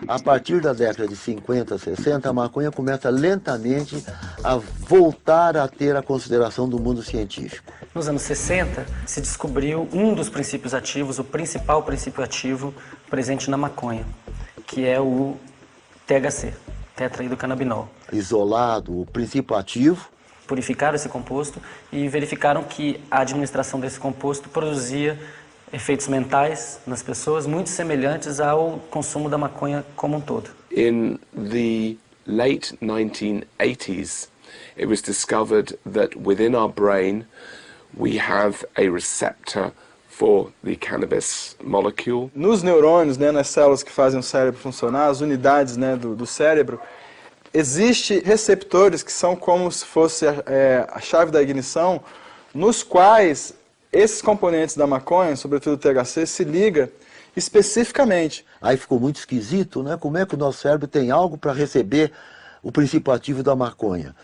A partir da década de 50, 60, a maconha começa lentamente a voltar a ter a consideração do mundo científico. Nos anos 60, se descobriu um dos princípios ativos, o principal princípio ativo presente na maconha, que é o THC, tetraidrocannabinol. Isolado, o princípio ativo. Purificaram esse composto e verificaram que a administração desse composto produzia efeitos mentais nas pessoas muito semelhantes ao consumo da maconha como um todo. In the late 1980s, it was discovered that within our brain we have a receptor for the cannabis molecule. Nos neurônios, né, nas células que fazem o cérebro funcionar, as unidades, né, do cérebro, existem receptores que são como se fosse a chave da ignição, nos quais esses componentes da maconha, sobretudo o THC, se liga especificamente. Aí ficou muito esquisito, né? Como é que o nosso cérebro tem algo para receber o princípio ativo da maconha?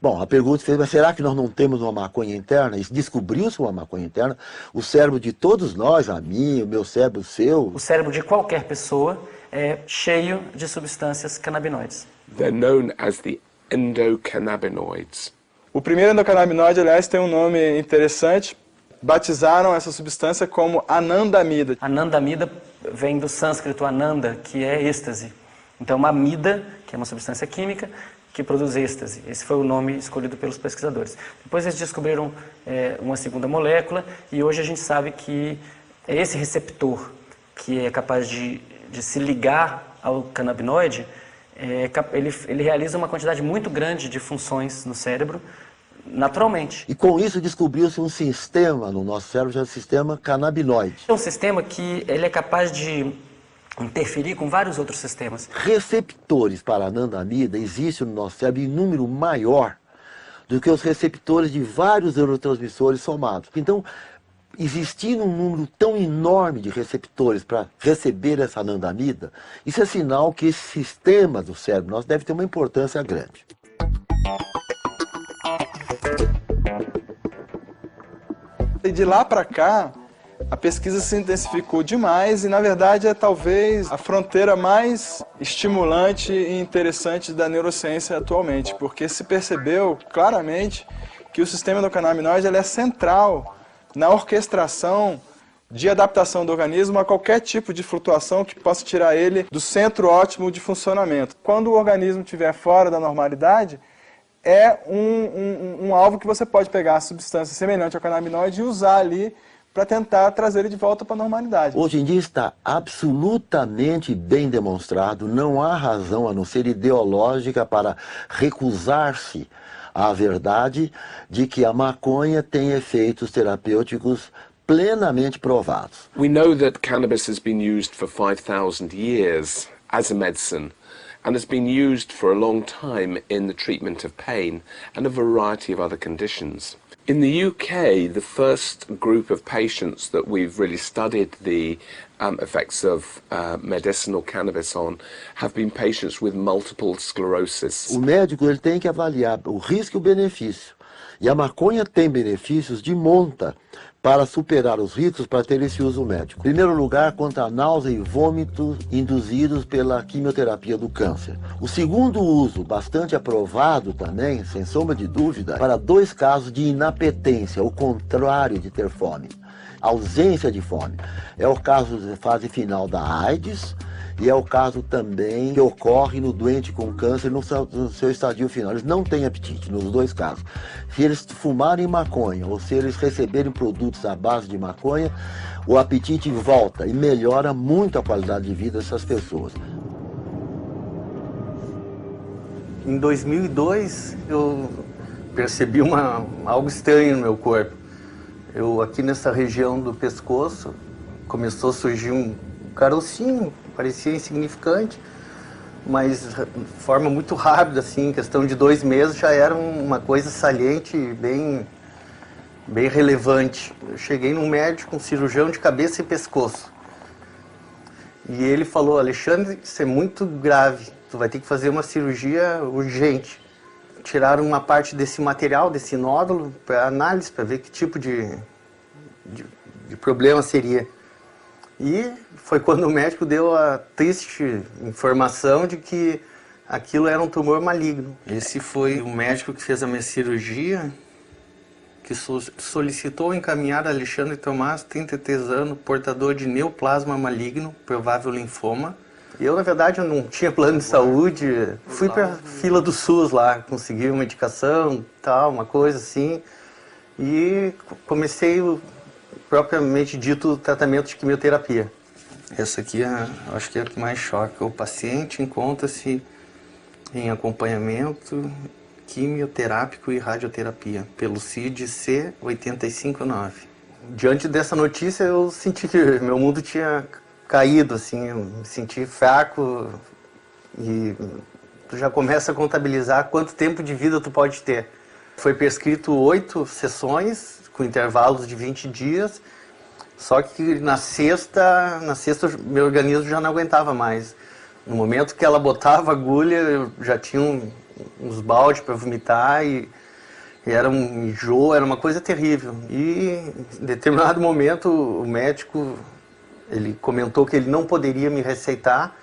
Bom, a pergunta fez, mas será que nós não temos uma maconha interna? E descobriu-se uma maconha interna. O cérebro de todos nós, a mim, o meu cérebro, o seu... O cérebro de qualquer pessoa é cheio de substâncias canabinoides. They're known as the endocannabinoids. O primeiro endocannabinoide, aliás, tem um nome interessante. Batizaram essa substância como anandamida. Anandamida vem do sânscrito ananda, que é êxtase. Então, uma amida, que é uma substância química, que produz êxtase. Esse foi o nome escolhido pelos pesquisadores. Depois eles descobriram uma segunda molécula e hoje a gente sabe que é esse receptor que é capaz de se ligar ao canabinoide, ele realiza uma quantidade muito grande de funções no cérebro, naturalmente. E com isso descobriu-se um sistema no nosso cérebro, chamado sistema canabinoide. É um sistema que ele é capaz de interferir com vários outros sistemas. Receptores para anandamida existem no nosso cérebro em número maior do que os receptores de vários neurotransmissores somados. Então, existindo um número tão enorme de receptores para receber essa anandamida, isso é sinal que esse sistema do cérebro nosso deve ter uma importância grande. E de lá para cá, a pesquisa se intensificou demais e, na verdade, é talvez a fronteira mais estimulante e interessante da neurociência atualmente, porque se percebeu claramente que o sistema endocannabinoide é central na orquestração de adaptação do organismo a qualquer tipo de flutuação que possa tirar ele do centro ótimo de funcionamento. Quando o organismo estiver fora da normalidade, é um alvo que você pode pegar a substância semelhante ao canabinoide e usar ali para tentar trazer ele de volta para a normalidade. Hoje em dia está absolutamente bem demonstrado, não há razão a não ser ideológica para recusar-se à verdade de que a maconha tem efeitos terapêuticos plenamente provados. We know that cannabis has been used for 5,000 years as a medicine and has been used for a long time in the treatment of pain and a variety of other conditions. In the UK, the first group of patients that we've really studied the effects of medicinal cannabis on have been patients with multiple sclerosis. O médico ele tem que avaliar o risco e o benefício. E a maconha tem benefícios de monta para superar os riscos para ter esse uso médico. Em primeiro lugar, quanto à náusea e vômito induzidos pela quimioterapia do câncer. O segundo uso, bastante aprovado também, sem sombra de dúvida, para 2 casos de inapetência, o contrário de ter fome, ausência de fome. É o caso da fase final da AIDS e é o caso também que ocorre no doente com câncer no seu estadio final. Eles não têm apetite, nos 2 casos. Se eles fumarem maconha ou se eles receberem produtos à base de maconha, o apetite volta e melhora muito a qualidade de vida dessas pessoas. Em 2002, eu percebi algo estranho no meu corpo. Aqui nessa região do pescoço, começou a surgir um carocinho, parecia insignificante, mas de forma muito rápida, assim, em questão de 2 meses já era uma coisa saliente, bem relevante. Eu cheguei num médico, um cirurgião de cabeça e pescoço, e ele falou: Alexandre, isso é muito grave, tu vai ter que fazer uma cirurgia urgente. Tiraram uma parte desse material, desse nódulo, para análise, para ver que tipo de problema seria. E foi quando o médico deu a triste informação de que aquilo era um tumor maligno. Esse foi o médico que fez a minha cirurgia, que solicitou encaminhar Alexandre Tomás, 33 anos, portador de neoplasma maligno, provável linfoma. Eu, na verdade, eu não tinha plano de saúde, fui para a fila do SUS lá, consegui uma medicação, tal, uma coisa assim, e comecei propriamente dito, o tratamento de quimioterapia. Essa aqui, acho que é a que mais choca. O paciente encontra-se em acompanhamento quimioterápico e radioterapia, pelo CID-C 859. Diante dessa notícia, eu senti que meu mundo tinha caído, assim, eu me senti fraco e tu já começa a contabilizar quanto tempo de vida tu pode ter. Foi prescrito 8 sessões, com intervalos de 20 dias, só que na sexta meu organismo já não aguentava mais. No momento que ela botava a agulha, eu já tinha uns baldes para vomitar e era um enjoo, era uma coisa terrível. E em determinado momento o médico, ele comentou que ele não poderia me receitar,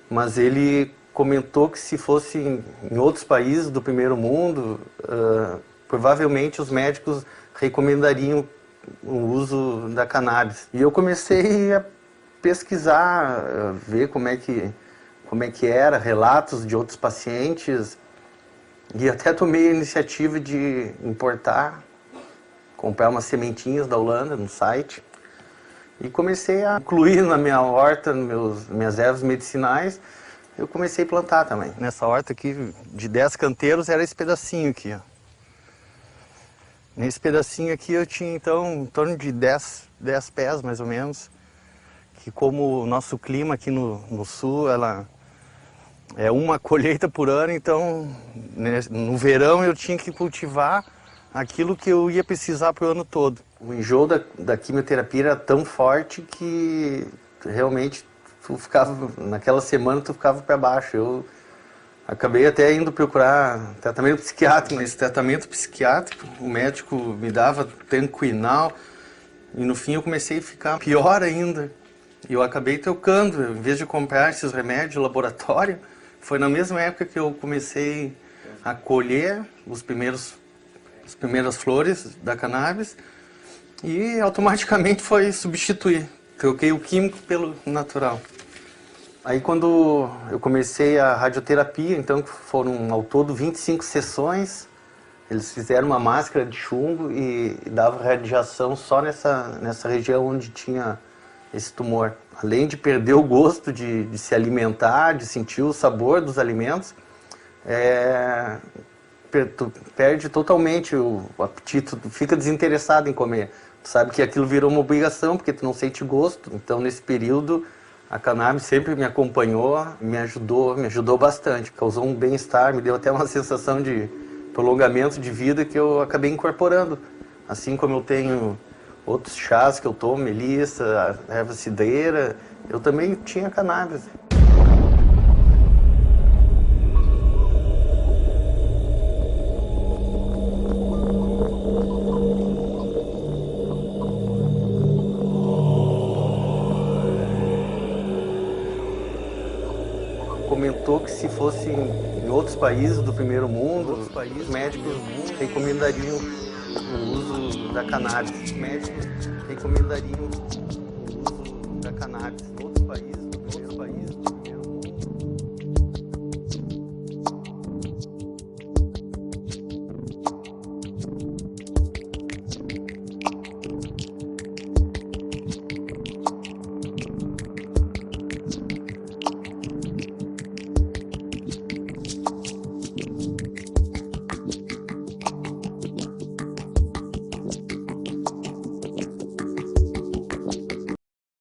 mas ele comentou que se fosse em outros países do primeiro mundo, provavelmente os médicos recomendariam o uso da cannabis. E eu comecei a pesquisar, ver como é que era, relatos de outros pacientes, e até tomei a iniciativa de importar, comprar umas sementinhas da Holanda no site, e comecei a incluir na minha horta, minhas ervas medicinais, eu comecei a plantar também. Nessa horta aqui, de 10 canteiros, era esse pedacinho aqui, ó. Nesse pedacinho aqui eu tinha, então, em torno de 10 pés, mais ou menos, que como o nosso clima aqui no sul, ela é uma colheita por ano, então, no verão eu tinha que cultivar aquilo que eu ia precisar para o ano todo. O enjoo da quimioterapia era tão forte que realmente tu ficava, naquela semana tu ficava para baixo. Eu acabei até indo procurar tratamento psiquiátrico. Nesse tratamento psiquiátrico, o médico me dava Tanquinal e no fim eu comecei a ficar pior ainda. E eu acabei trocando, em vez de comprar esses remédios de laboratório, foi na mesma época que eu comecei a colher as primeiras flores da cannabis e automaticamente foi substituir. Troquei o químico pelo natural. Aí quando eu comecei a radioterapia, então foram ao todo 25 sessões, eles fizeram uma máscara de chumbo e davam radiação só nessa região onde tinha esse tumor. Além de perder o gosto de se alimentar, de sentir o sabor dos alimentos, tu perde totalmente o apetite, tu fica desinteressado em comer. Tu sabe que aquilo virou uma obrigação, porque tu não sente gosto. Então, nesse período, a cannabis sempre me acompanhou, me ajudou bastante. Causou um bem-estar, me deu até uma sensação de prolongamento de vida que eu acabei incorporando. Assim como eu tenho outros chás que eu tomo, melissa, erva cidreira, eu também tinha cannabis. Comentou que se fosse em outros países do primeiro mundo, os médicos recomendariam o uso da cannabis. Os médicos recomendariam o uso da cannabis.